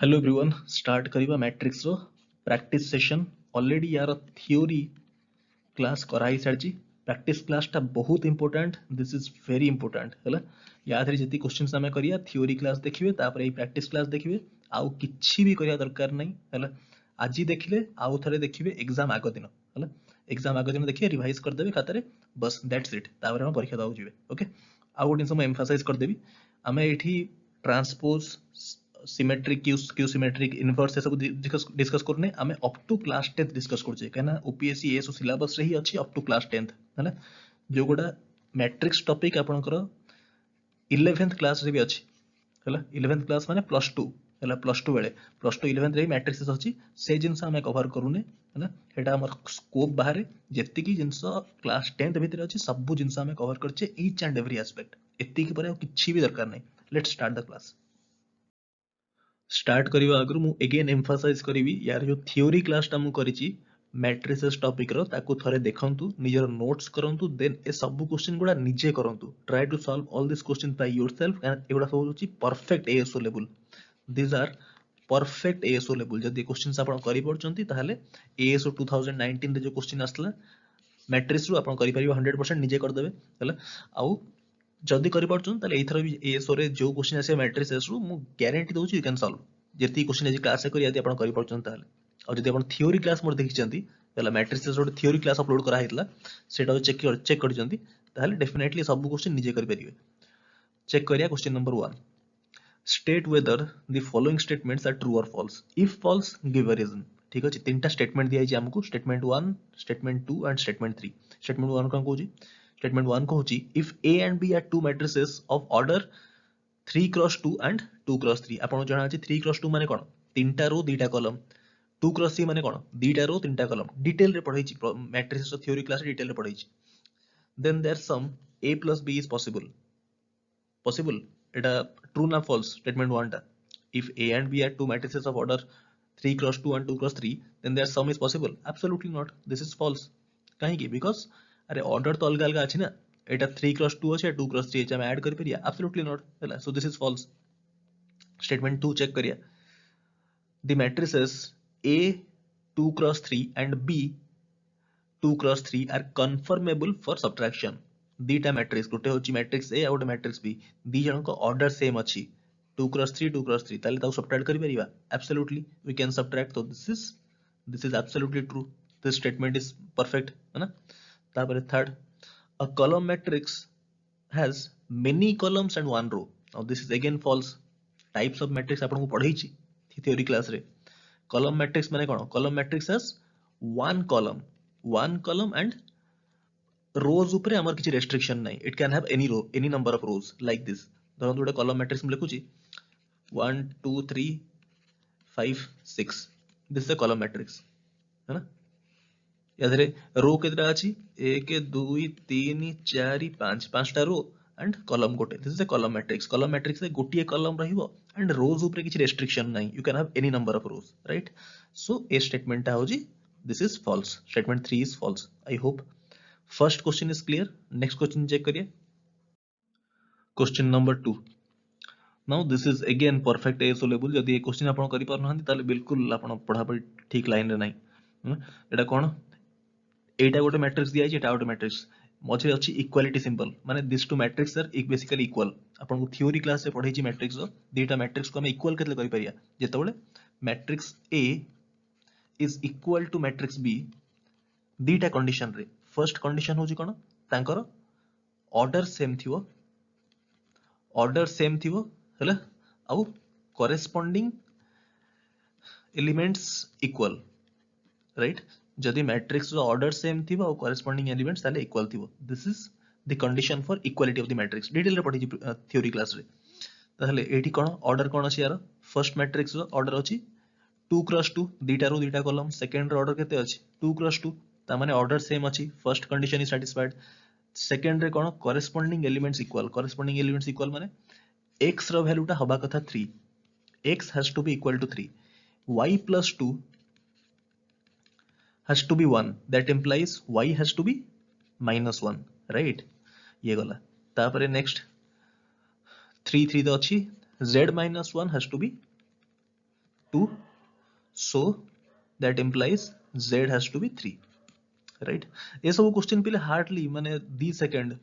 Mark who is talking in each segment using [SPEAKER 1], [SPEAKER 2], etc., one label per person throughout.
[SPEAKER 1] Hello everyone start करिबा matrix रो practice session already यार theory class कराई सारची प्रैक्टिस क्लास टा बहुत important this is very important हैला या थरी जति क्वेश्चंस हमें करिया थ्योरी क्लास देखिबे तापर एई प्रैक्टिस क्लास देखिबे आउ किछि भी करिया दरकार नहीं हैला आजी देखिले आउ थरे देखिबे एग्जाम आगो दिन हैला एग्जाम आगो दिन देखिए रिवाइज कर देबे खातारे बस दैट्स इट तापर हम परीक्षा दाउ जिवे ओके आउ गोटे जिंस हम एम्फसाइज कर देबी हमें एठी transpose symmetric Q symmetric inverse सब डिस्कस करने आमे up to class 10th discuss करछे कहना ओपीएससी एसो सिलेबस रे ही अछि अप टू क्लास 10th हैना जो गोटा मैट्रिक्स टॉपिक आपनकर 11th क्लास रे भी अछि हैला 11th क्लास माने +2 हैला +2 बेले +2 11th रे मैट्रिक्स अछि से जिंस हमें कवर करूने हैना हेटा हमर स्कोप बाहर जेति की जिंस क्लास 10th भीतर अछि सब जिंस हमें कवर करछे ईच एंड एवरी एस्पेक्ट एति की परे किछि भी दरकार नहीं let's start the class start करने आगु मु अगेन एम्फसाइज करी यार जो थ्योरी क्लासटा मु करिछि मैट्रिसेस टॉपिक रो ताकू थरे देखंतु निजर नोट्स करंतु देन ए सब क्वेश्चन गुडा निजे करंतु try to solve all this question by yourself and एगुडा सब होछि perfect ASO level this are perfect ASO level जदी क्वेश्चंस आपण करि परचंती ताहले एएसओ 2019 रे जो क्वेश्चन आसला मैट्रिक्स रो आपण करि परिबो 100% निजे कर देबे हला आउ जदी करि परचन ताले एथर भी एएसओ रे जो क्वेश्चन आसे मैट्रिसेस रो मु गारंटी दोछि यू कैन सॉल्व जेती क्वेश्चन आज क्लास करी यदि आपण करि परचन ताले और जदी आपण थ्योरी क्लास मोर देखिचंती ताले मैट्रिसेस रो थ्योरी क्लास अपलोड करा हितला सेटा चेक करचंती ताले डेफिनेटली सब क्वेश्चन निजे करि परिबे चेक करिया question number 1 state whether the following statements are true or false if false give a reason ठीक अछि तीनटा स्टेटमेंट दिया छै हमकु statement 1 statement 2 and statement 3 statement 1 कोन कहूची स्टेटमेंट 1 कहूची if a and b are two matrices of order 3 cross 2 and 2 cross 3 आपण जणा अछि 3 cross 2 माने कोन तीनटा रो दीटा कॉलम 2 cross 3 माने कोन दीटा रो तीनटा कॉलम डिटेल रे पढै छी मैट्रिसेस रो थ्योरी क्लास डिटेल रे पढै छी then their sum a plus b is possible এটা true na false statement 1 टा if a and b are two matrices of order 3 cross 2 and 2 cross 3 then their sum is possible absolutely not this is false kahi ki because अरे order तो अलग अलग अछि ना एटा 3 cross 2 अछि 2 cross 3 अछि हम ऐड कर परिया absolutely not हैला so this is false statement 2 check करिया the matrices a 2 cross 3 and b 2 cross 3 are conformable for subtraction दीटा मैट्रिक्स गोटे होची मैट्रिक्स ए आ गोटे मैट्रिक्स बी दी जणक ऑर्डर सेम अछि 2 cross 3 2 cross 3 ताले ताऊ सबट्रैक्ट करि परिबा एब्सोल्युटली वी कैन सबट्रैक्ट तो this is absolutely true this statement is perfect है ना तापर third uh column matrix has many columns and one row now this is again false types of matrix आपन को पढै छी थ्योरी क्लास रे column matrix माने कोन column matrix has one column and rows ऊपर हमर किछि रेस्ट्रिक्शन नाही it can have any row any number of rose like this धरन गोटे कॉलम मैट्रिक्स में लिखुची 1 2 3 5 6 this is a column matrix है ना यादरे रो केतरा अछि 1 2 3 4 5 पांचटा रो एंड कॉलम गोटे this is a column matrix रे गोटिए कॉलम रहिबो एंड रोज ऊपर किछि रेस्ट्रिक्शन नाही you can have any number of rows right so ए स्टेटमेंट ता होजी this is false statement 3 is false I hope first question is clear next question check करिए question number 2 now this is again perfect ASO level जदी ए question आपण करि पार नहंती ताले बिल्कुल आपण पढा पढी ठीक लाइन रे नाही एटा कोन एटा गोटे मैट्रिक्स दिया छै एटा गोटे मैट्रिक्स मझे अछि इक्वालिटी सिंबल माने this two matrix are basically equal आपण को थ्योरी क्लास रे पढै छी मैट्रिक्स रो दीटा मैट्रिक्स को हम इक्वल केतले करि परिया जेतबेले matrix A is equal to matrix B दीटा कंडीशन रे फर्स्ट कंडीशन होची कोन तांकर ऑर्डर सेम थिवो हैला आउ कॉरेस्पोंडिंग एलिमेंट्स इक्वल राइट जदी मैट्रिक्स रो ऑर्डर सेम थिवो आउ कॉरेस्पोंडिंग एलिमेंट्स ताले इक्वल थिवो this is the condition for equality of the matrix detail रे पढी थ्योरी क्लास रे ताहले एठी कोन ऑर्डर कोन अछि यार फर्स्ट मैट्रिक्स रो ऑर्डर अछि 2 क्रॉस 2 दीटा रो दीटा कॉलम सेकंड रो ऑर्डर केते अछि 2 क्रॉस 2 ता माने ऑर्डर सेम अछि first condition is satisfied second रे कोन कॉरेस्पोंडिंग एलिमेंट्स इक्वल माने x रो वैल्यू टा हबा कथा 3 x has to be equal to 3 y plus 2 has to be 1 that implies y has to be minus 1 right ये गला तापरे नेक्स्ट 3 3 तो अछि z minus 1 has to be 2, so that implies z has to be 3, right. ये सब question पे hardly माने 2 second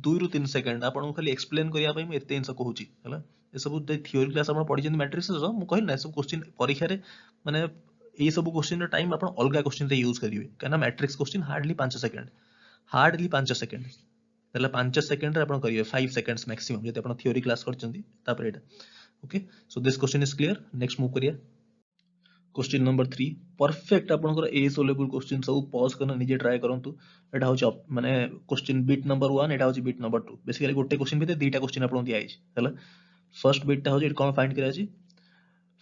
[SPEAKER 1] 2 रु 3 सेकंड आपन खाली एक्सप्लेन करिया पई मैं एते इनसा कहूची हला। ये सब थ्योरी क्लास आपण पढी जंदी मैट्रिसेस रो मु कहल ना सब क्वेश्चन परीक्षा रे माने ये सब क्वेश्चन रे टाइम आपण अलगा क्वेश्चन रे यूज करिवे काना matrix question hardly 5 second, hardly 5 second तले 5 सेकंड रे आपण करिवे 5 सेकंड्स मैक्सिमम जति आपण थ्योरी क्लास करचंदी तापर एटा। Okay so this question is clear. Next move करिया क्वेश्चन नंबर 3 परफेक्ट आपनकर एसो लेवल क्वेश्चन सब पॉज करना निजे ट्राई करंतु। एटा होची माने क्वेश्चन बिट नंबर 1 एटा होची बिट नंबर 2 बेसिकली गोटे क्वेश्चन भीतर दुटा क्वेश्चन आपन दिया आइछ हला। फर्स्ट बिट ता होची कोन फाइंड करिया छी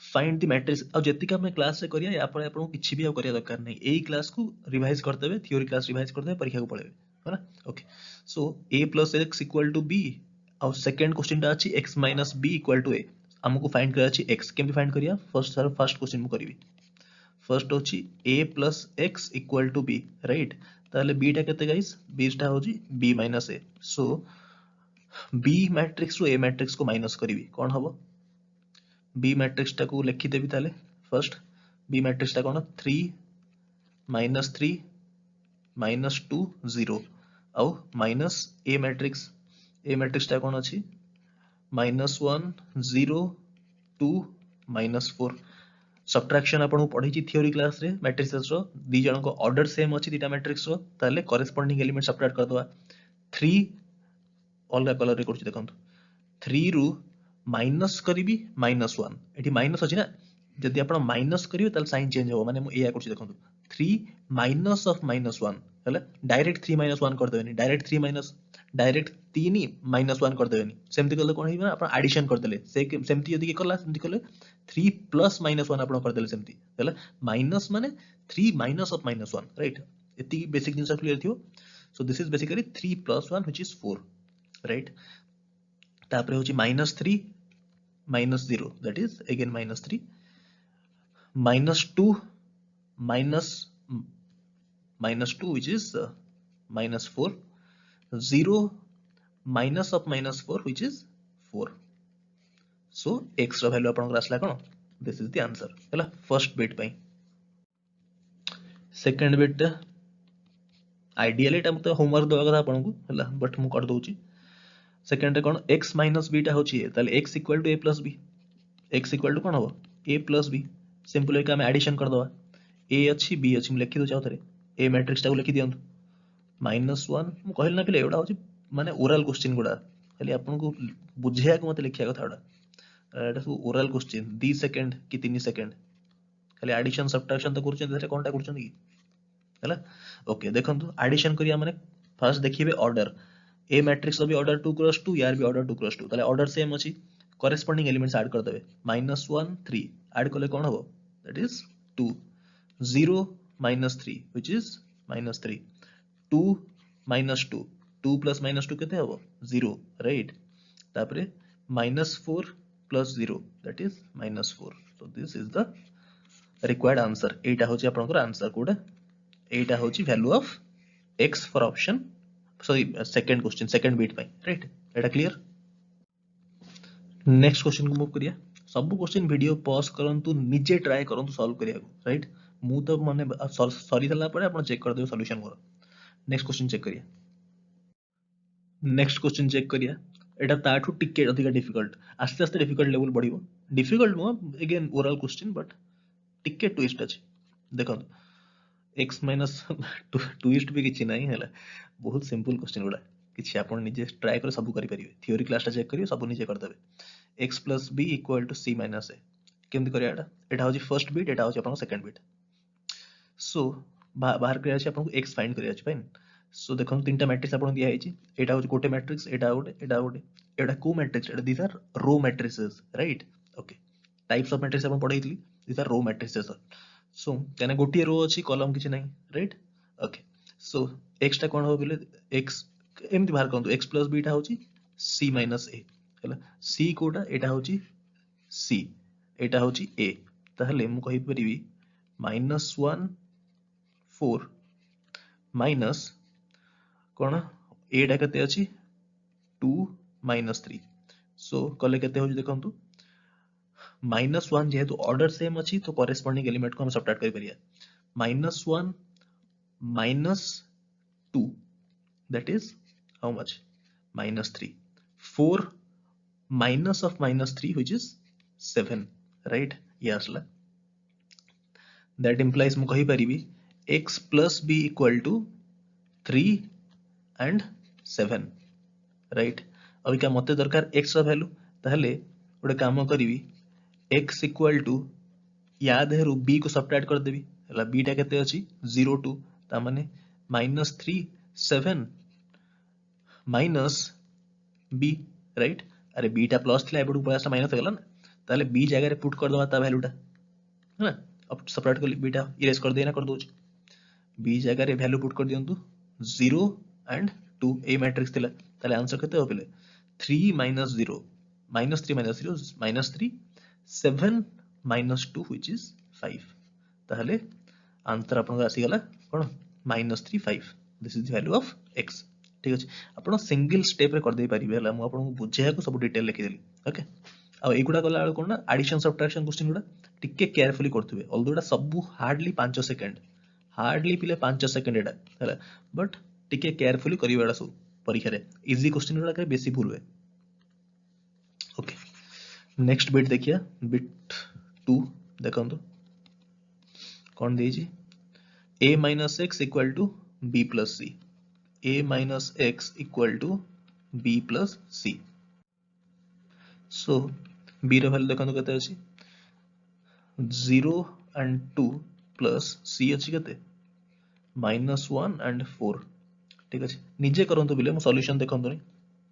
[SPEAKER 1] फाइंड द मैट्रिक्स आ जतिका हम क्लास से करिया या पर आपन किछि भी करिया दरकार नै एई क्लास को रिवाइज करते हुए थ्योरी क्लास रिवाइज करते हुए परीक्षा को पळेबे हला। Okay so a + x = b और सेकंड क्वेश्चन ता अछि x - b = a हमको फाइंड करिया छी x केमि फाइंड करिया फर्स्ट क्वेश्चन मु करिवि। फर्स्ट होची a + x = b राइट ताले b टा केते गाइस b टा होची b - a so b matrix रो a मैट्रिक्स को माइनस करिवि कोन हबो b मैट्रिक्स टा को लिखि देबी ताले फर्स्ट b मैट्रिक्स टा कोन 3 - 3 - 2 0 औ माइनस a मैट्रिक्स टा कोन अछि -1 0 2 -4 सब्ट्रैक्शन आपन पढी थ्योरी क्लास रे मैट्रिसेस रो दी जण को ऑर्डर सेम अछि दीटा मैट्रिक्स रो ताले करेस्पोंडिंग एलिमेंट सब्ट्रैक्ट कर दवा 3 अलगा कलर रे करछि देखंतु 3 रु माइनस करिवि -1 एठी माइनस अछि ना जदि आपण माइनस करिवे ताले साइन चेंज हो माने मु एया करछि देखंतु 3 माइनस ऑफ -1 हला डायरेक्ट 3 - 1 कर देबेनी डायरेक्ट 3 -1 कर देबेनी सेमति करले कोन हिबा आपण एडिशन कर देले सेमति यदि के करला सेमति करले 3 + -1 आपण कर देले सेमति हला माइनस माने 3 माइनस ऑफ -1 राइट एति बेसिक जिंस क्लियर थियो। सो this is basically 3 + 1 which is 4 right तापर होची -3 -0 that is again -3 -2 -2 which is -4 0 minus of -4 which is 4 so x रो वैल्यू आपन आसला कोन दिस इज द आंसर हला फर्स्ट बिट पई। सेकंड बिट आइडियली एटा मते होमवर्क दवा कथा आपन को हला बट मु कर दोची सेकंड रे कोन x - b टा होची ताले x = a + b x = कोन हो a + b सिंपल है कि हम एडिशन कर दवा a अछि b अछि हम लिखि दो चाहो तरे a मैट्रिक्स टा को लिखि दियंतु -1 मु कहल ना पिले एडा होची माने ओरल क्वेश्चन गुडा खाली आपन को बुझिया को मते लिखिया कथा एडा सब ओरल क्वेश्चन 2 सेकंड कि 3 सेकंड खाली एडिशन सब्ट्रैक्शन तो करछन देरे कोनटा करछन की हला। ओके देखंतु एडिशन करिया माने फर्स्ट देखिबे ऑर्डर ए मैट्रिक्स भी ऑर्डर 2 क्रॉस 2 यार भी ऑर्डर 2 क्रॉस 2 ताले ऑर्डर सेम अछि करेस्पोंडिंग एलिमेंट्स ऐड कर देबे -1 3 ऐड करले कोन हो दैट इज 2 0 -3 व्हिच इज -3 2 -2 2 + -2 केते हो 0 राइट तापरे -4 + 0 that is -4 so this is the required answer एटा होची आपनकर आंसर कोडा एटा होची value of x for option sorry second question second bit pi right Etah clear. Next question को मूव करिया सब क्वेश्चन वीडियो पॉज करंतु निजे ट्राई करंतु सॉल्व करिया को राइट मु तो माने सॉरी दला परे आपण चेक कर देबो सॉल्यूशन को। नेक्स्ट क्वेश्चन चेक करिया नेक्स्ट क्वेश्चन चेक करिया एटा ताठू टिके अधिक डिफिकल्ट आस्ते आस्ते डिफिकल्ट लेवल बढ़िबो difficult no again oral question but टिके ट्विस्ट अछि देखो x - ट्विस्ट भी किछि नाही हैला बहुत सिंपल क्वेश्चन गुडा किछि आपण निजे ट्राई कर सब करि परिबे थ्योरी क्लास टा चेक करियो सब निजे कर देबे x + b = c - a केमति करिया एटा होची फर्स्ट बिट एटा होची आपण सेकंड बिट। सो बाहर करिया अछि आपण x फाइंड करिया अछि फाइन सो देखो तीनटा मैट्रिक्स आपण दिया आइछि एटा होची गोटे मैट्रिक्स एटा एटा को मैट्रिक्स एटा these are row matrices right. Okay types of matrix आपण पढाइतली these are row matrices so तेने गोटे रो अछि कॉलम किछि नाही राइट। ओके सो x टा कोन हो बिले x एमति बाहर करंतु x + b टा होची c - a हैला c कोटा एटा होची c एटा होची a ताहले मु कहि परिबी -1 4 माइनस कोन a टा कते अछि 2 - 3 सो कले केते होची देखंतु -1 जेहेतु ऑर्डर सेम अच्छी तो कॉरेस्पॉन्डिंग एलिमेंट को हम सब्ट्रैक्ट कर परिया -1 -2 that is how much -3 4 minus of -3 which is 7 right ये आसला that implies मु कहि परिबी x plus b equal to 3 and 7 right अभी क्या मते दरकार x रा वैल्यू ताहले गोटे काम करिवि x equal to या देहरु b को सब्ट्रैक्ट कर देबी हला b टा केते अछि 0 2 ता माने -3 7 minus b right अरे b टा प्लस थिला एपटू पळा माइनस गला ना ताले b जगह रे पुट कर दवा ता वैल्यू टा है ना अब सब्ट्रैक्ट कर b टा इरेज कर देना कर दोछ b जगह रे वैल्यू पुट कर दियंतु 0 and 2 ए मैट्रिक्स थिला ताले आंसर केते हो पिले 3 minus 0 -3 minus 0 -3 7 minus 2 which is 5 ताहले आंसर आपन आसी गला कोन -3 5 this is the value of x ठीक अछि आपण सिंगल स्टेप रे कर दे परिबे हला मु आपन बुझिया को सब डिटेल लिखि देली ओके आ एगुडा गला कोन ना एडिशन सब्ट्रैक्शन क्वेश्चन गुडा टिके केयरफुली करथुबे ऑल्दो एटा सब हार्डली 5 सेकंड हार्डली पिले 5 सेकंड एटा हला बट टिके केयरफुली करिवेडा सब परीक्षा रे इजी क्वेश्चन गुडा के बेसी भूल हुए ओके नेक्स्ट बिट देखिया बिट 2 देखंतु कोन देजी a minus x equal to b plus c a minus x equal to b plus c so b ର value देखंतु केते अछि 0 and 2 plus c अछि केते -1 and 4 ठीक अछि निजे करंतु बिले म सॉल्यूशन देखंतु नि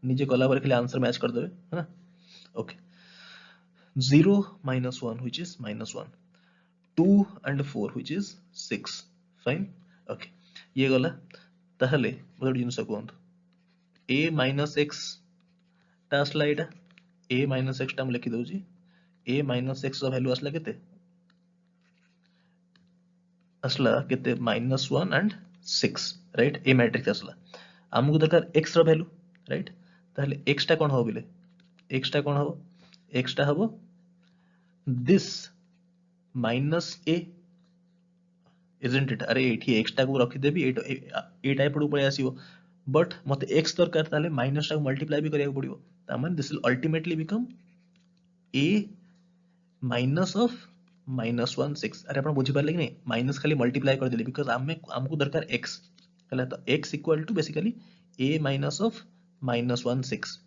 [SPEAKER 1] निजे कला पर खाली आंसर मैच कर देबे है ना okay 0 minus 1 which is -1 2 and 4 which is 6 fine okay ये गला ताहले मोर जिनस कोंत a minus x ता असला एटा a minus x ता हम लिखि दउची a minus x रो वैल्यू असला केते -1 and 6 राइट ए मैट्रिक्स असला हमकु दरकार x रो वैल्यू राइट ताहले x ता कोन हो बिले x ता कोन हो x ता हबो this minus a isn't it अरे एठी x टा को रखि देबी ए टाइप पडू पळे आसीबो बट मते x दरकार ताले माइनस टा को मल्टीप्लाई भी करिया पड़िबो ता माने this will ultimately become a minus of -1 6 अरे आपण बुझी पारले कि नहीं माइनस खाली मल्टीप्लाई कर देली बिकॉज़ हमकु दरकार x हला तो x equal to basically a minus of -1 6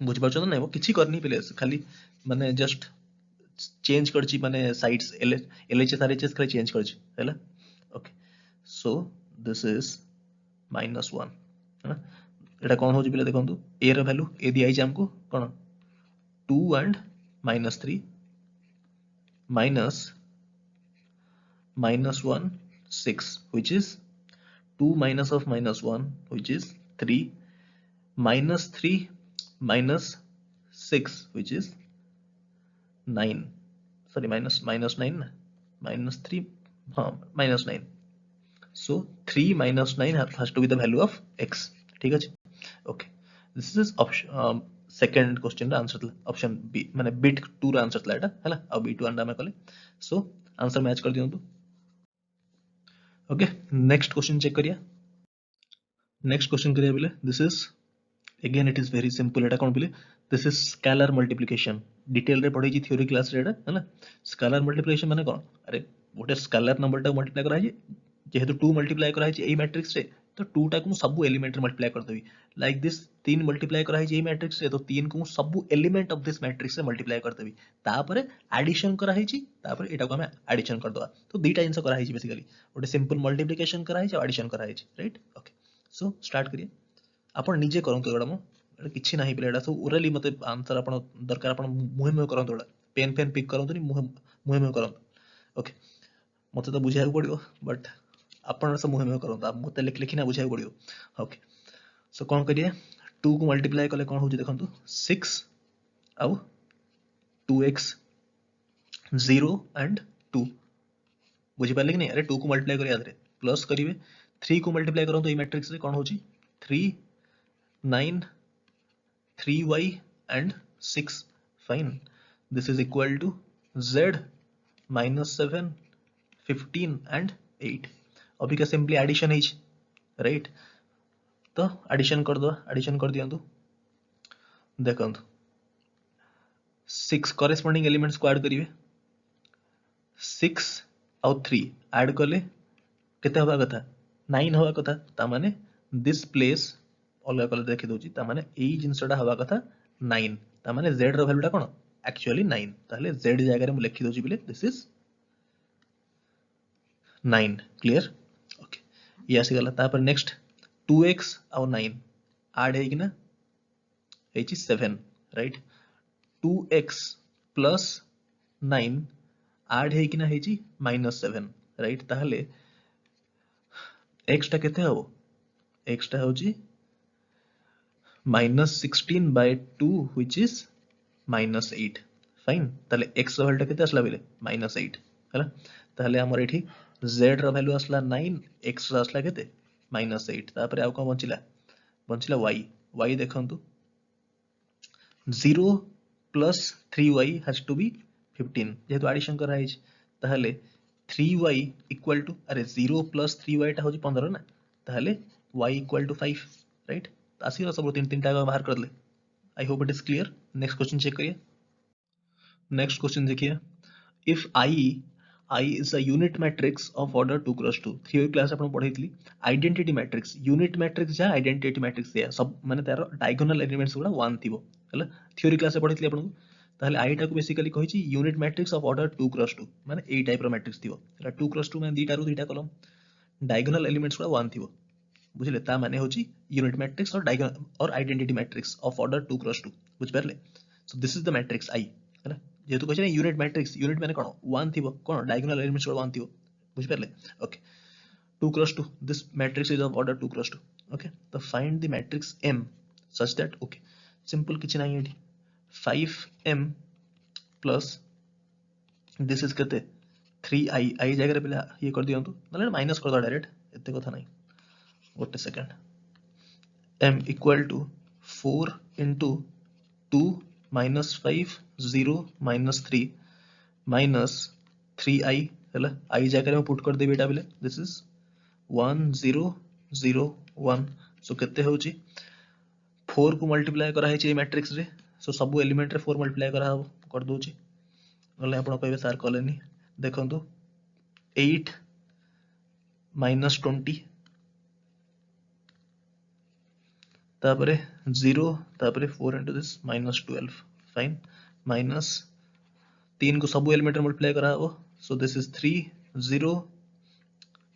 [SPEAKER 1] बुझ पाछो ना वो किछि करनी पेले खाली माने जस्ट चेंज करछि माने साइड्स LHS RHS खाली चेंज करछि हैला ओके सो दिस इज -1 है एटा कोन हो जिबले देखंतु a रो वैल्यू a दिया छि हमको कोन 2 and -3 minus -1 6 which is 2 minus of -1 which is 3 minus 3 minus 6 which is 9 sorry minus 9 minus 3 minus 9 so 3 minus 9 has to be the value of x ठीक अछि okay this is option second question रा answer option B माने bit 2 रा answer लाटा हैला आ बी2 अंडा में कले so answer match कर दियंतु ओके नेक्स्ट क्वेश्चन चेक करिया नेक्स्ट क्वेश्चन करिया बिले this is again it is very simple एटा कोन बिले this is scalar multiplication detail रे पढै छी थ्योरी क्लास रे एटा हैला स्केलर मल्टीप्लिकेशन माने कोन अरे गोटे स्केलर नंबर टा मल्टीप्लाई करा है जेहेतु 2 मल्टीप्लाई करा है ए मैट्रिक्स रे तो 2 टा को सब एलिमेंट रे मल्टीप्लाई कर देबी लाइक दिस 3 मल्टीप्लाई करा है ए मैट्रिक्स रे तो 3 को सब एलिमेंट ऑफ दिस मैट्रिक्स रे मल्टीप्लाई कर देबी तापरे एडिशन करा है तापरे एटा को हम एडिशन कर दवा तो दुईटा जिंस करा है बेसिकली गोटे सिंपल मल्टीप्लिकेशन करा है एडिशन करा है राइट ओके सो स्टार्ट करिए आपण निजे करंतु एडा मो किछि नाही पिले एडा सब ओरली मते आंसर आपण दरकार आपण मुहे मुहे करंतु एडा पेन पेन पिक करंतु नि मुहे मुहे करंतु ओके मते तो बुझाय पड़ियो बट आपण सब मुहे मुहे करंतु अब मते लिखिना बुझाय पड़ियो ओके सो कोन करिए 2 को मल्टीप्लाई करले कोन होजी देखंतु 6 आउ 2x 0 and 2 बुझी पाले कि नहीं अरे 2 को मल्टीप्लाई करिया आदरे प्लस करिवे 3 को मल्टीप्लाई करंतु ए मैट्रिक्स रे कोन होजी 3 9 3y and 6 fine this is equal to z -7 15 and 8 अभी का सिंपली एडिशन है राइट तो एडिशन कर दो एडिशन कर दियंतु देखंतु 6 करेस्पोंडिंग एलिमेंट्स को ऐड करिवे 6 आउ 3 ऐड कले केते हवा कथा 9 हवा कथा ता माने दिस प्लेस अलग कलर देखि दोची ता माने एई जिंसटा हवा कथा 9 ता माने z रो वैल्यूटा कोन एक्चुअली 9 ताले z जगह रे मु लिखि दोची बिले दिस इज 9 क्लियर ओके ये आसी गला ता पर नेक्स्ट 2x आउ 9 ऐड है कि ना h is 7 right 2x plus 9 add है कि ना हेची -7 राइट ताहले x टा केते हो x टा होची -16/2 which is -8 फाइन ताहले x रो वैल्यू केते असला बिले -8 हला ताहले हमर एठी z रो वैल्यू असला 9 x रो असला केते -8 तापर आउ कोन बंचिला y देखंतु 0 plus 3y has to be 15 जेहेतु एडिशन करा है ताहले 3y equal to अरे 0 plus 3y टा होची 15 ना ताहले y equal to 5 राइट आसी सब तीन टा बाहर कर ले I hope it is clear next question check करिए नेक्स्ट क्वेश्चन देखिए if I is a unit matrix of order 2 cross 2 theory class आपण पढैतली आइडेंटिटी मैट्रिक्स यूनिट मैट्रिक्स जा आइडेंटिटी मैट्रिक्स या सब माने तार डायगोनल एलिमेंट्स गुडा 1 थिबो हला थ्योरी क्लास पढैतली आपण ताहले आई टा को बेसिकली कहिछि unit matrix of order 2 cross 2 माने ए टाइप रो मैट्रिक्स थिबो हला 2 क्रॉस 2 माने दीटा रो दीटा कॉलम डायगोनल एलिमेंट्स गुडा 1 थिबो बुझले ता माने होछि यूनिट मैट्रिक्स और डायगोनल और identity matrix of order 2 cross 2 बुझ परले so this is the matrix I हला जेहेतु कहिछि यूनिट मैट्रिक्स यूनिट माने कोन 1 थिबो कोन डायगोनल एलिमेंट्स गुडा 1 थिबो बुझ परले okay 2 cross 2 this matrix is of order 2 cross 2 okay so find the matrix M such that okay simple किछि नाही एठी 5M plus this is कते 3i i जगह रे पहले ये कर दियंतु नले माइनस कर दो डायरेक्ट एते कथा नाही गोटे second M equal to 4 into 2 minus 5 0 minus 3 minus 3i हला i जगह रे पुट कर देबे एटा बेले this is 1 0 0 1 सो केते होची 4 को मल्टीप्लाई करा है मैट्रिक्स रे सो सब एलिमेंट रे 4 मल्टीप्लाई करा हो कर दोची नले आपण कहबे सर कलेनी देखंतु 8 minus 20 तापरे 0 तापरे 4 into this minus 12 fine minus 3 को सब एलिमेंट रे मल्टीप्लाई करा हो सो this is 3 0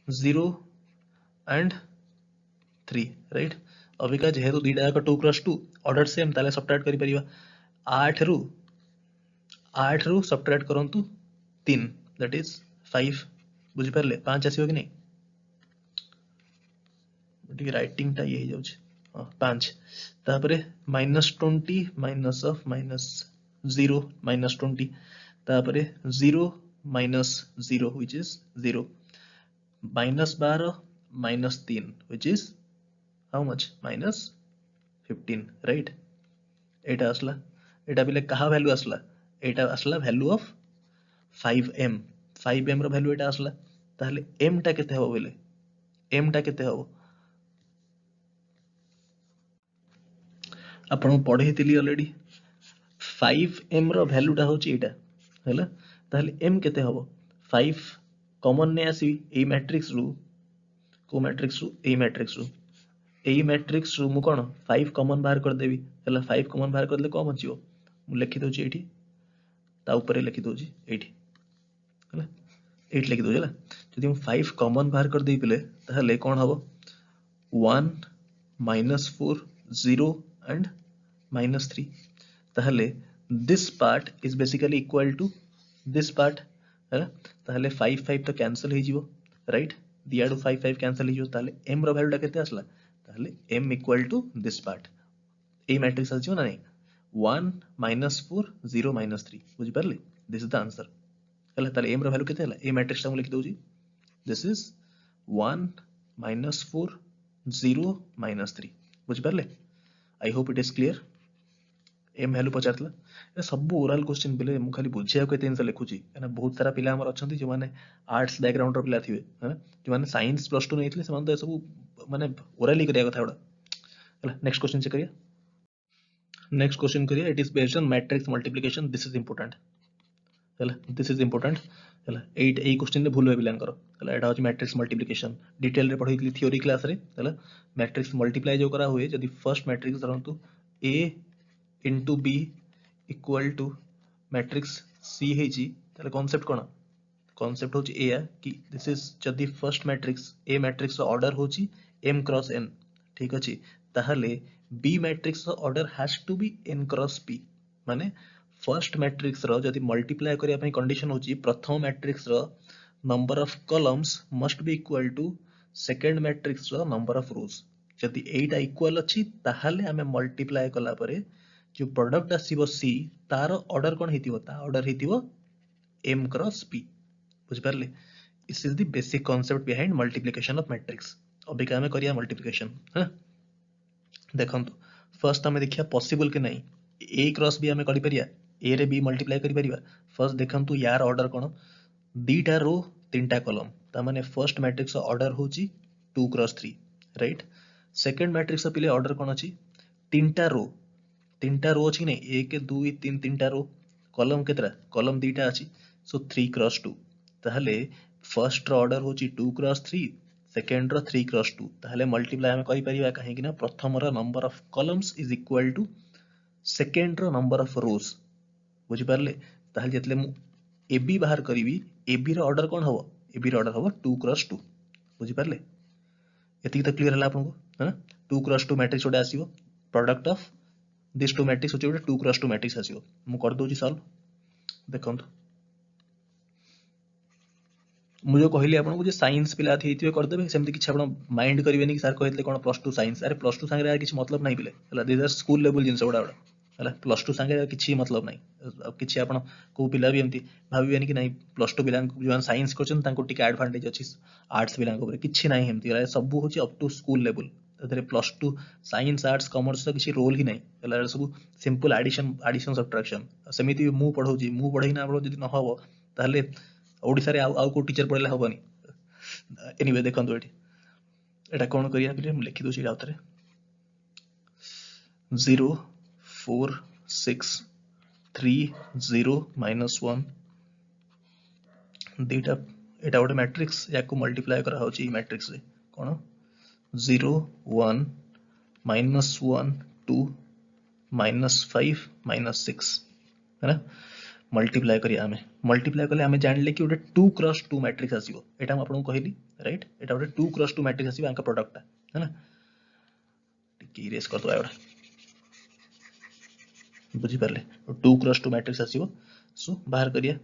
[SPEAKER 1] 0 and 3 right Abika जेहेतु दीटा का 2 क्रॉस 2 ऑर्डर सेम ताले सब्ट्रैक्ट करि परिबा 8 रु सब्ट्रैक्ट करंतु 3 दैट इज 5 बुझि परले 5 आसीबो कि नै ठीक राइटिंग टा ये हो जाउछ 5 तापरे -20 माइनस ऑफ माइनस 0 -20 तापरे 0 -0 which is 0 -12 -3 which is how much -15 right एटा असला एटा बिले कहा वैल्यू असला एटा असला value of 5m row value एटा असला ताहले m टा केते हो बेले m टा केते हो आपण पढैतिली ऑलरेडी 5m रो वैल्यू टा होची एटा हैला ताहले m केते हो 5 कॉमन ने आसी ए मैट्रिक्स रू को मैट्रिक्स रू ए मैट्रिक्स रू एई मैट्रिक्स रू मु कोन 5 कॉमन बाहर कर देबी हला 5 कॉमन बाहर करले कोन बचियो मु लिखि दोची एठी ता ऊपर लिखि दोची एठी हला 8 लिखि दोची हला जदि मु 5 कॉमन बाहर कर देई पले ताहले कोन हबो 1 -4 0 एंड -3 ताहले this part is basically equal to this part है ताहले 5 5 तो कैंसिल हे जिवो राइट दियाडू 5 5 कैंसिल हे जिवो ताहले m रो वैल्यूटा केते असला ताहले m equal to this part a matrix आछियो ना नै 1 -4 0 -3 बुझि परले दिस इज द आंसर हला ताहले m रो वैल्यू केते हला ए मैट्रिक्स ता मु लिखि दोजी दिस इज 1 -4 0 -3 बुझि परले I hope it is clear M value पचारला ए सब ओराल क्वेश्चन बेले मु खाली बुझिया को एते जिनस लिखुची एना बहुत सारा पिला हमर अछंती जो माने आर्ट्स बैकग्राउंड रो पिला थिबे है जो माने साइंस प्लस 2 नेइतले समान तो सब माने ओराली करिया कथा बडा हला नेक्स्ट क्वेश्चन चेक करिया नेक्स्ट क्वेश्चन करिया it is based on matrix multiplication this is important हला दिस इज इंपोर्टेंट हला एट ए क्वेश्चन ने भूल पिलांकर हला एटा होची मैट्रिक्स मल्टीप्लिकेशन डिटेल रे पढैतली थ्योरी क्लास रे हला मैट्रिक्स मल्टीप्लाई जो करा हुए जदी फर्स्ट मैट्रिक्स धरंतु a into b equal to matrix C हेची ताले कांसेप्ट कोन कांसेप्ट होची एया कि दिस इज जदी फर्स्ट मैट्रिक्स ए मैट्रिक्स रो ऑर्डर होची m क्रॉस n ठीक अछि ताहले b मैट्रिक्स रो order has to be n क्रॉस p माने फर्स्ट मैट्रिक्स रो जदी मल्टीप्लाई करिया पई कंडीशन होची प्रथम मैट्रिक्स रो number of columns must be equal to second matrix रो नंबर ऑफ रोज जदी एटा इक्वल अछि ताहले हमें मल्टीप्लाई कला परे जो प्रोडक्ट आसीबो सी तार ऑर्डर कोन हेतिबो ता ऑर्डर हेतिबो m क्रॉस p बुझ परले this is the basic concept behind multiplication of matrix अभी का हमें करिया मल्टीप्लिकेशन हां देखंतु फर्स्ट हमें देखिया पॉसिबल के नहीं a क्रॉस b हमें करि परिया a रे b मल्टीप्लाई करि परिबा फर्स्ट देखंतु यार ऑर्डर कोन दीटा रो तीनटा कॉलम ता माने फर्स्ट मैट्रिक्स ऑर्डर होची 2 क्रॉस 3 राइट सेकंड मैट्रिक्स पिले ऑर्डर कोन अछि तीनटा रो अछि नै 1 2 3 तीनटा रो कॉलम केतरा कॉलम दीटा अछि सो 3 क्रॉस 2 ताहले फर्स्ट रो ऑर्डर होची 2 क्रॉस 3 सेकंड रो 3 क्रॉस 2 ताहले मल्टीप्लाई हम करि परिबा काहे कि ना प्रथम रो number of columns is equal to second रो नंबर ऑफ रोज बुझि परले ताहले जेतले मु ab बाहर करिवि ab रो ऑर्डर कोन हबो ab रो ऑर्डर हबो 2 क्रॉस 2 बुझि परले एति त क्लियर हला आपन को है 2 क्रॉस 2 मैट्रिक्स ओडा आसीबो product of this two matrix होची ओडा 2 क्रॉस 2 मैट्रिक्स आसीबो मु कर दोची सॉल्व देखंतु मु जो कहली आपन को जे साइंस पिला थेइतिबे कर देबे सेमति किछ आपन माइंड करिवेनी कि सर कहले कोन प्लस 2 साइंस अरे प्लस 2 संगे किछ मतलब नाही पिले हला दिस आर स्कूल लेवल जिंस ओडा हला प्लस 2 संगे किछ मतलब नाही अब किछ आपन को पिला भी एमती भाबिबेनी कि नाही प्लस 2 पिला जो साइंस करछन तांको टिक एडवांटेज अछि आर्ट्स पिला को किछ नाही एमती हला सब होची अप टू स्कूल लेवल तदरे प्लस 2 साइंस आर्ट्स कॉमर्स किछ रोल ही नाही हला सब सिंपल एडिशन सब्ट्रैक्शन समिति मु पढै ना आपन जदी न हबो ताहले ओडिसा रे आउ को टीचर पढले हबनी एनीवे देखंतु एटा कोन करिया पिले हम लिखि दोची आउतरे 0 4 6 3 0 -1 दीटा एटा गोटे मैट्रिक्स या को मल्टीप्लाई करा होची मैट्रिक्स रे कोन 0 1 -1 2 -5 -6 है ना मल्टीप्लाई करिया हमें मल्टीप्लाई करले हमें जानले कि ओटे 2 क्रॉस 2 मैट्रिक्स आसीबो एटा हम आपन को कहली राइट एटा ओटे 2 क्रॉस 2 मैट्रिक्स आसीबो आंका प्रोडक्ट है ना टिक इरेज कर दो एवडा बुझी परले 2 क्रॉस 2 मैट्रिक्स आसीबो सो बाहर करिया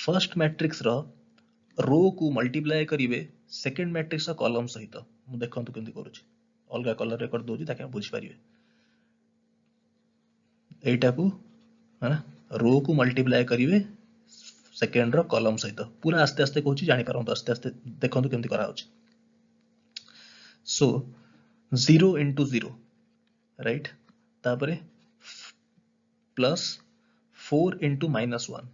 [SPEAKER 1] फर्स्ट मैट्रिक्स रो को मल्टीप्लाई करिवे सेकंड मैट्रिक्स कॉलम सहित मु देखंतु केंति करूची अलगा कलर रे कर दोची ताके बुझी परिवे एटा को है ना रो को मल्टीप्लाई करिवे सेकंड रो कॉलम सहित पूरा आस्ते आस्ते कहूची जानि परंतु आस्ते आस्ते देखंतु केमति करा होची सो 0 into 0 राइट तापरे प्लस 4 into -1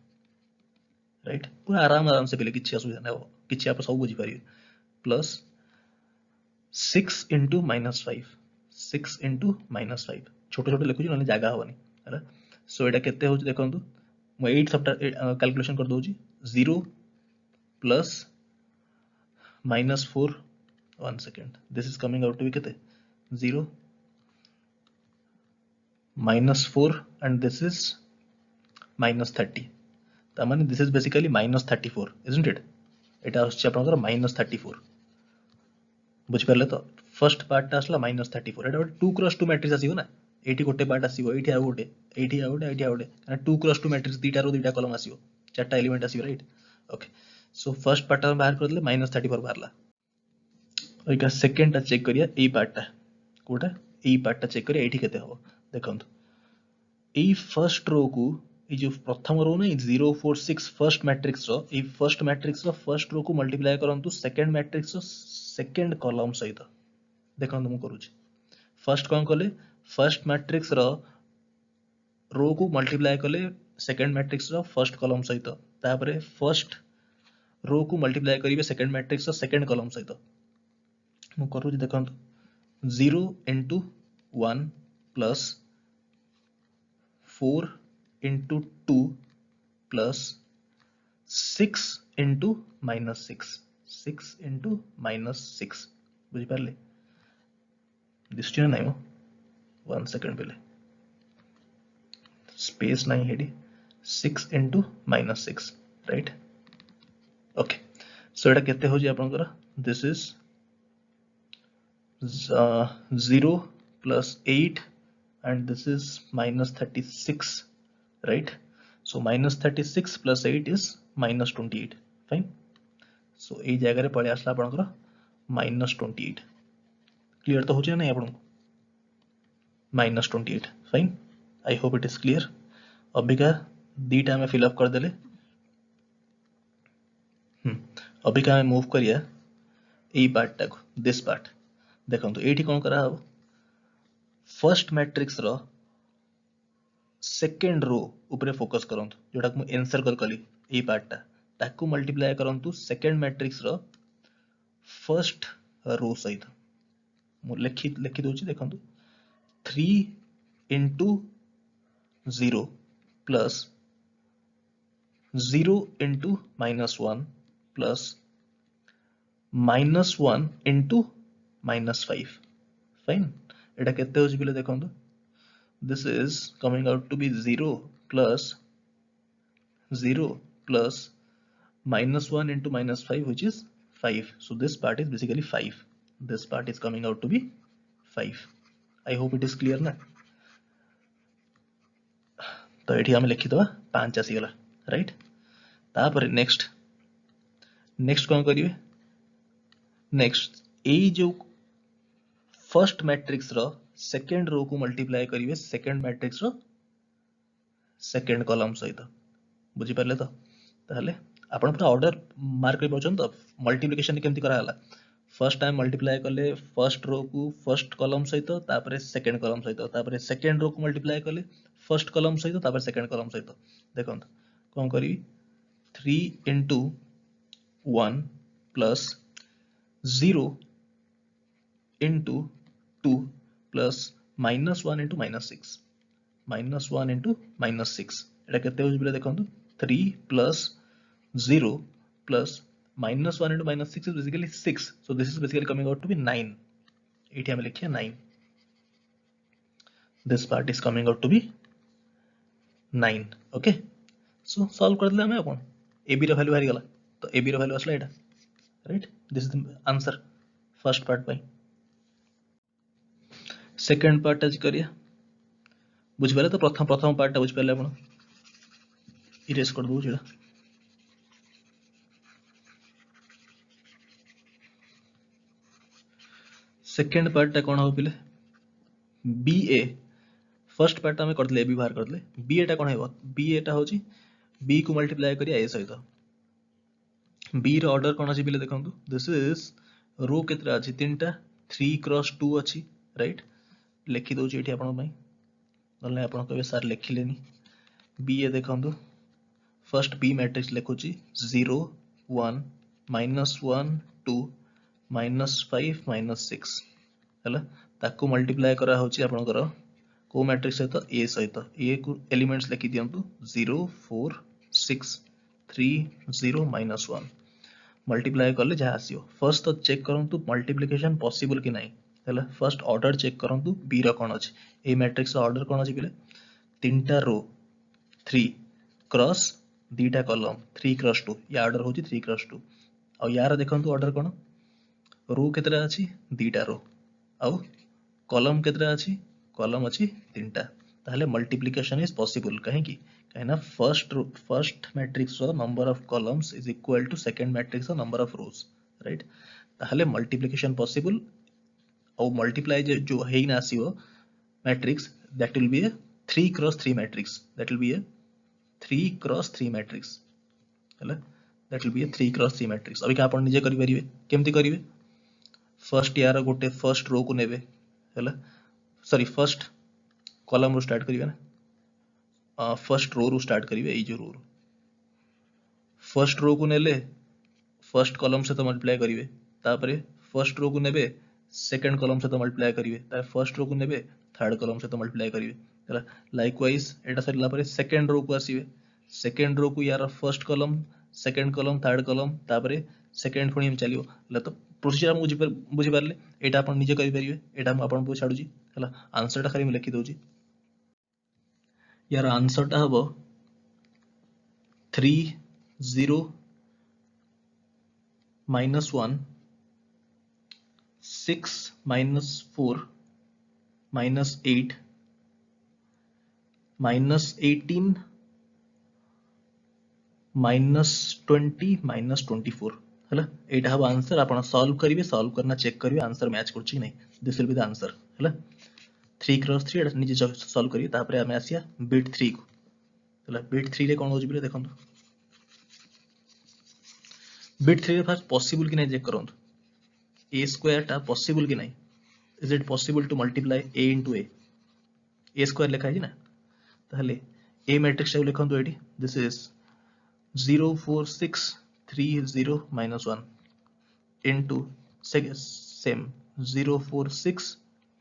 [SPEAKER 1] राइट पूरा आराम से पहले किछि असुविधा नै हो किछि आप सब बुझी परिवे प्लस 6 into -5 6 into -5 छोटे छोटे लिखुची नले जागा होनी हैला सो एटा केते होची देखंतु मैं 8 सबटा कैलकुलेशन कर दोची 0 plus -4 1 second this is coming out to be केते 0 -4 एंड दिस इज -30 ता माने this is basically -34 isn't it एटा होची आपनकर -34 बुझ परले तो फर्स्ट पार्ट आसला -34 एटा 2 क्रॉस 2 मैट्रिक्स आसीबो ना एटी गोटे पार्ट आसीबो एटी आ गोटे एटी आ गोटे एटी आ गोटे काना 2 क्रॉस 2 मैट्रिक्स दीटा रो दीटा कॉलम आसीबो चारटा एलिमेंट आसीबो right okay so first part हम बाहर कर देले -34 बाहरला ओइका सेकंड टा चेक करिया एई पार्ट टा कोटा एई पार्ट टा चेक करिया एठी केते हबो देखंतु एई फर्स्ट रो को ए जो प्रथम रो नै 0 4 6 फर्स्ट मैट्रिक्स रो फर्स्ट रो को मल्टीप्लाई करंतु सेकंड मैट्रिक्स रो सेकंड कॉलम सहित देखंतु मु करूची फर्स्ट कोन कले फर्स्ट मैट्रिक्स रो रो को मल्टीप्लाई कले सेकंड मैट्रिक्स रो फर्स्ट कॉलम सहित तापरे फर्स्ट रो को मल्टीप्लाई करिवे सेकंड मैट्रिक्स रो सेकंड कॉलम सहित मु करूची देखंतु 0 into 1 plus 4 into 2 plus 6 into minus 6 6 into minus 6 बुझी पारले दिसुची ना नाइमो 1 सेकंड पहले स्पेस नहीं Heidi 6 into minus 6 right okay सो एटा केते हो जी आपनकर this is 0 plus 8 and this is minus 36 right so minus 36 plus 8 is minus 28 fine so ए जगह रे पळे आसला आपनकर minus 28 क्लियर तो होचे नहीं आपन minus 28 fine I hope it is clear Abika दीटा में फिल अप कर देले अबिका में मूव करिया ए पार्ट टाको दिस पार्ट देखंतु एठी कोन करा हबो फर्स्ट मैट्रिक्स रो सेकेंड रो ऊपर फोकस करंतु जोटा को आंसर कर कली ए पार्ट ताकू मल्टीप्लाई करंतु सेकेंड मैट्रिक्स रो फर्स्ट रो सहित मु लिखि दोची देखंतु 3 into 0 plus 0 into minus 1 plus minus 1 into minus 5 fine एटा केते होची बिले देखंतु this is coming out to be 0 plus minus 1 into minus 5 which is 5 so this part is basically 5 this part is coming out to be 5 I hope it is clear ना तो एठी हम लिखि दवा 5 आसी गला राइट तापर नेक्स्ट कोन करिवे नेक्स्ट ए जो फर्स्ट मैट्रिक्स रो सेकेंड रो को मल्टीप्लाई करिवे सेकेंड मैट्रिक्स रो सेकेंड कॉलम सहित बुझी परले तो ताहले आपण पूरा ऑर्डर मार्क कर पाउछन तो मल्टीप्लिकेशन केमती करा हला फर्स्ट टाइम मल्टीप्लाई करले फर्स्ट रो को फर्स्ट कॉलम सहित तापरे सेकेंड कॉलम सहित तापरे सेकेंड रो को मल्टीप्लाई करले फर्स्ट कॉलम सहित तापरे सेकेंड कॉलम सहित देखंत कोन करी 3 into 1 plus 0 into 2 plus minus 1 into minus 6 minus 1 into minus 6 एटा केते होज बिले देखंतु 3 plus 0 plus minus 1 into minus 6 is basically 6 so this is basically coming out to be 9 एठी हम लिखिया 9 this part is coming out to be 9 okay so solve कर दिले हमें अपन ab रो value हारि गला तो ab रो वैल्यू असला एटा right this is the answer first part by second part आज करिया बुझ पाले तो प्रथम पार्ट बुझ पाले आपण इरेज कर दो जेडा सेकंड पार्ट कोन हो पिले ba फर्स्ट पार्ट हमें करदले a बाहर करदले ba टा कोन हेबो ba टा होची b को मल्टीप्लाई करिया a सहित b रो ऑर्डर कोन अछि पिले देखंतु दिस इज रो केतरा अछि तीनटा 3 क्रॉस 2 अछि राइट लिखि दो एठी आपण पई नले आपण कहबे सर लिखिलेनी बी ए देखंतु फर्स्ट बी मैट्रिक्स लिखुची 0 1 -1 2 -5 -6 हला ताको मल्टीप्लाई करा होची आपनकर को मैट्रिक्स सहित ए को एलिमेंट्स लिखि दियंतु 0 4 6 3 0 -1 मल्टीप्लाई करले जहा आसीओ फर्स्ट तो चेक करंतु मल्टीप्लिकेशन पॉसिबल कि नाही हला फर्स्ट ऑर्डर चेक करंतु बी रो कोन अछि ए मैट्रिक्स ऑर्डर कोन अछि बिले तीनटा रो 3 क्रॉस दीटा कॉलम 3 क्रॉस 2 या ऑर्डर होची 3 क्रॉस 2 आ यार देखंतु ऑर्डर कोन रो केतरा अछि दीटा रो आ कॉलम केतरा अछि कॉलम अछि तीनटा ताहले मल्टीप्लिकेशन इज पॉसिबल काहे कि कहना फर्स्ट मैट्रिक्स रो number of columns is equal to second matrix रो नंबर ऑफ रोज राइट ताहले मल्टीप्लिकेशन पॉसिबल और मल्टीप्लाई जो है ना आसीओ matrix that will be a 3 cross 3 matrix that will be a 3 cross 3 matrix हला that will be a 3 cross 3 matrix अभी का आपण निजे करि परिबे केमती करिवे फर्स्ट यार गोटे फर्स्ट रो को नेबे हला सॉरी फर्स्ट कॉलम रो स्टार्ट करिवे ना फर्स्ट रो रु स्टार्ट करिवे एई जो रो फर्स्ट रो को नेले फर्स्ट कॉलम से तो मल्टीप्लाई करिवे तापरे फर्स्ट रो को नेबे सेकंड कॉलम से तो मल्टीप्लाई करिवे तापर फर्स्ट रो को नेबे थर्ड कॉलम से तो मल्टीप्लाई करिवे हला लाइकवाइज एटा सरला परे सेकंड रो को आसीबे सेकंड रो को यार first column second column third column तापरे सेकंड पुणी हम चलियो हला तो प्रोसीजर हम बुझी पारले एटा आपण निजे करि परिवे एटा हम आपण को छाडू छी हला आंसर टा खाली हम लिखि दउ छी यार आंसर टा हबो 3 0 minus 1 6 minus 4 minus 8 minus 18 minus 20 minus 24 हला एटा हबो आंसर आपण सॉल्व करिवे सॉल्व करना चेक करिवे आंसर मैच करछि नै this will be the answer हला 3 क्रॉस 3 एटा निजे सॉल्व करिवे तापरे हमें आसिया बिट 3 को हला बिट 3 रे कोन होजि बिले देखंतु बिट 3 रे फर्स्ट पॉसिबल कि नहीं चेक करंतु a स्क्वायर टा पॉसिबल कि नहीं is it possible to multiply a into a square लिखा है ना ताहले a मैट्रिक्स टा लिखंतु एठी this is 0 4 6 3 0 minus 1 into same 0 4 6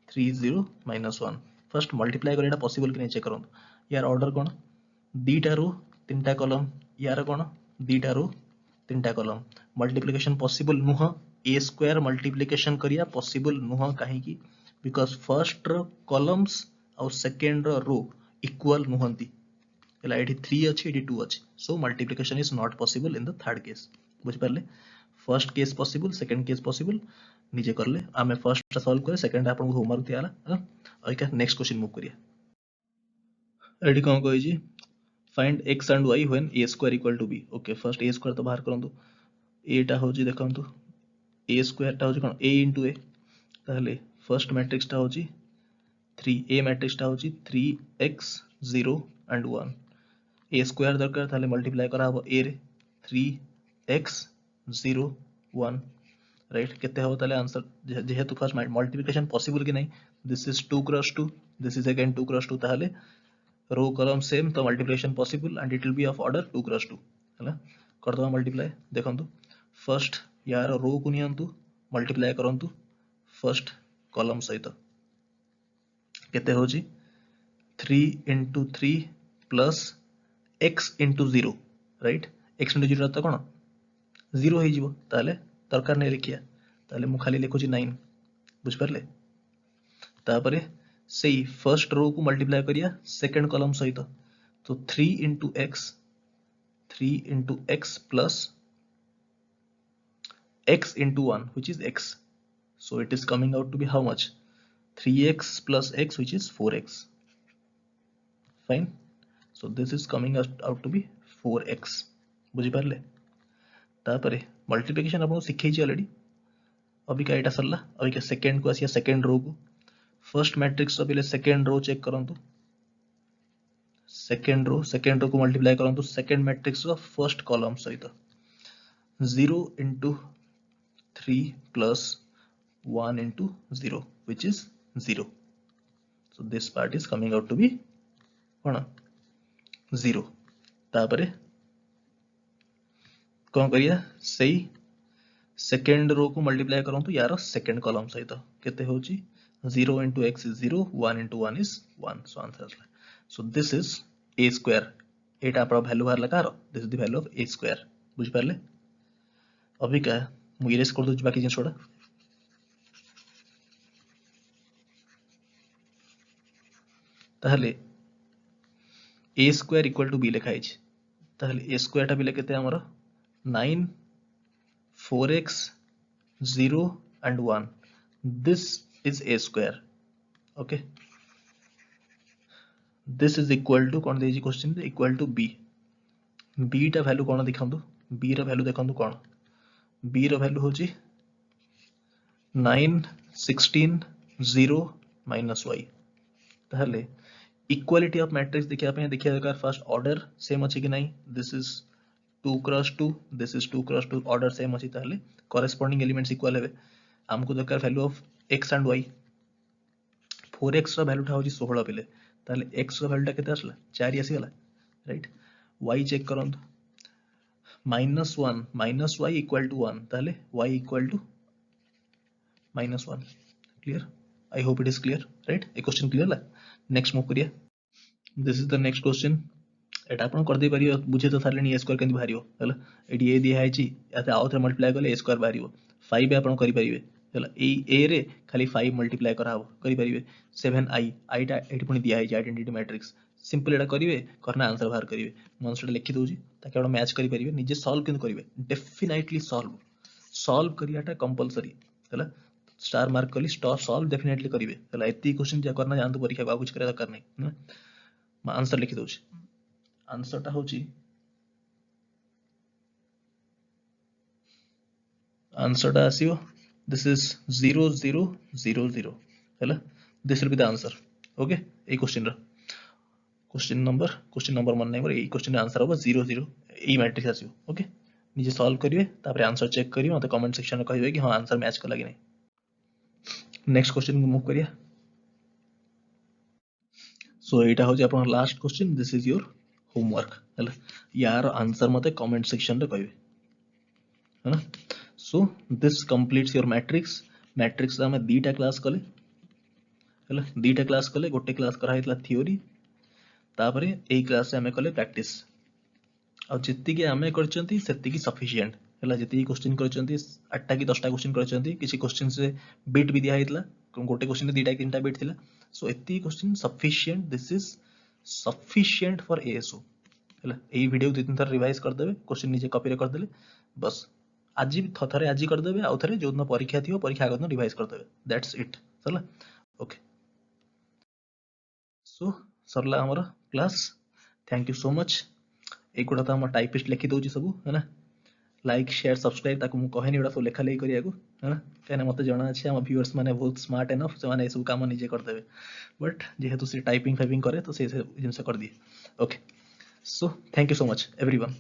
[SPEAKER 1] 3 0 minus 1 first multiply Creta possible कि नहीं चेक करंतु यार ऑर्डर कोन दीटा रो तीनटा कॉलम यार कोन दीटा रो तीनटा कॉलम मल्टीप्लिकेशन पॉसिबल नुह a स्क्वायर मल्टीप्लिकेशन करिया पॉसिबल नुह काहे की बिकॉज़ फर्स्ट रो कॉलम्स और सेकंड रो इक्वल नुहंती एला एठी 3 अछि एठी 2 अछि so multiplication is not possible in the third case बुझ परले first case possible second case possible निजे करले आमे फर्स्ट सॉल्व करे सेकंड आपन को होमवर्क दियाला और का नेक्स्ट क्वेश्चन मूव करिया एठी कोन कहै छी find x and y when a square equal to b okay first a square तो बाहर करंतु a टा होची देखंतु a स्क्वायर टा होची कोन a into a ताहले फर्स्ट मैट्रिक्स टा होची 3 a मैट्रिक्स टा होची 3x 0 and 1 a स्क्वायर दरकार ताहले मल्टीप्लाई करा हबो a रे 3x 0 1 राइट केते हो ताहले आंसर जेहेतु फर्स्ट मल्टीप्लिकेशन पॉसिबल कि नहीं this is 2 cross 2 this is again 2 cross 2 ताहले रो कॉलम सेम तो multiplication possible and it will be of order 2 cross 2 हला कर दो मल्टीप्लाई देखंतु फर्स्ट यार रो को नियंतु मल्टीप्लाई करंतु फर्स्ट कॉलम सहित केते होची 3 into 3 plus x into 0 right x into 0 तो कोन 0 हे जिवो ताले दरकार नै लिखिया ताले मु खाली लिखुची 9 बुझ परले तापरे सही फर्स्ट रो को मल्टीप्लाई करिया सेकंड कॉलम सहित तो 3 into x plus x into 1 which is x so it is coming out to be how much 3x plus x which is 4x fine so this is coming out to be 4x बुझी पारले तापरे multiplication आपन सिखै छी already अभी का एटा सरला अभी का second को आसिया सेकंड रो को फर्स्ट मैट्रिक्स पहले सेकंड रो चेक करंतु सेकंड रो को मल्टीप्लाई करंतु सेकंड मैट्रिक्स रो फर्स्ट कॉलम सहित 0 into 3 plus 1 into 0 which is 0 so this part is coming out to be कोन 0 तापरे कोन करिया सही सेकंड रो को मल्टीप्लाई करंतु यार सेकंड कॉलम सहित केते होची 0 into x is 0 1 into 1 is 1 so answer so this is a square एटा आपरा वैल्यू बाहर लगा रो this is the value of a square बुझ पारले अभी का मु इरेज कर दो बाकी जिन छोड़ा ताहले a square equal to b लिखा है ताहले a square टा भी केते हमर 9 4x 0 and 1 this is a square okay this is equal to कौन देजी question equal to b b टा वैल्यू कौन दिखांतु b रा वैल्यू देखंतु कौन b रा वैल्यू होची 9 16 0 minus y ताहले इक्वालिटी ऑफ मैट्रिक्स देखिया पे देखिया दरकार फर्स्ट ऑर्डर सेम अछि कि नहीं this is 2 cross 2 this is 2 cross 2 order same अछि ताहले कॉरेस्पोंडिंग एलिमेंट्स इक्वल हेबे हमको दरकार value of x and y 4x रा वैल्यू था होची 16 पिले ताले x रो वैल्यूटा केते आसला 4 आसी गला राइट y चेक करंतु -1 माइनस y इक्वल टू 1 ताले y equal to -1 clear I hope it is clear right ए क्वेश्चन क्लियर ला नेक्स्ट मूव करिया this is the next question एटा आपण कर दे परियो बुझे तो सारले a स्क्वायर केंति भारियो हला एडी a दिया हैची याते आउ थे मल्टीप्लाई करले a स्क्वायर भारियो 5 आपण करि परिबे हला ए a रे खाली 5 मल्टीप्लाई करा हबो करि परिबे 7i i टा एटी पुनी दिया हैची आइडेंटिटी मैट्रिक्स सिंपल एटा करिवे करना आंसर बाहर करिवे मन सेटा लिखि दोजी ताकि आपण मैच करि परिबे निजे सॉल्व केन करिवे डेफिनेटली सॉल्व करियाटा कंपलसरी हला स्टार मार्क कली स्टार सॉल्व डेफिनेटली करिवे हला एती क्वेश्चन जा करना जानतु परीक्षा को कुछ करे दरकार नै म आंसर लिखि दोजी आंसर टा होची आंसर टा आसीओ दिस इज 0 0 0 0 हैला this will be the answer okay A question number मन नै ए क्वेश्चन रा आंसर होबो 0 0 ए मैट्रिक्स आसीओ ओके निजे सॉल्व करिवे तापर आंसर चेक करिवे मते कमेंट सेक्शन में कहिवे कि हां आंसर मैच कर लागे नै नेक्स्ट क्वेश्चन को मूव करिया सो एटा हो जे अपन last question this is your homework हैला यार आंसर मते कमेंट सेक्शन रे कहिवे हैना so this completes your matrix हम दीटा क्लास कले हैला दीटा क्लास कले गोटे क्लास करा हेतला थ्योरी तापरे एई क्लास से हमें कले प्रैक्टिस आ जति कि हमें करचंती सेति कि सफिशिएंट हैला जति क्वेश्चन करचंती 8टा कि 10टा क्वेश्चन करचंती किसी क्वेश्चन से बिट भी दिया हेतला गोटे क्वेश्चन दीटा कि तीनटा बिट थिला सो एति question sufficient this is sufficient for ASO हैला एई वीडियो दो तीन थर रिवाइज कर देबे क्वेश्चन नीचे कॉपी रे कर देले बस आज भी थरे आज कर देबे आउ थरे जो दिन परीक्षा थियो परीक्षा आगत रिवाइज कर देबे दैट्स इट सरला ओके सो सरला हमर class thank you so much एक गुडा त हम टाइपिस्ट लिखि दोची सब हैना लाइक शेयर सब्सक्राइब ताको मु कहेनी एडा सब लेखा लेई करिया को हैना कहना मते जणा अछि हम व्यूअर्स माने बहुत स्मार्ट एनफ से माने ए सब काम निजे कर देबे बट जेहेतु से टाइपिंग फाइपिंग करे तो से जिनसे कर दिए okay so thank you so much everyone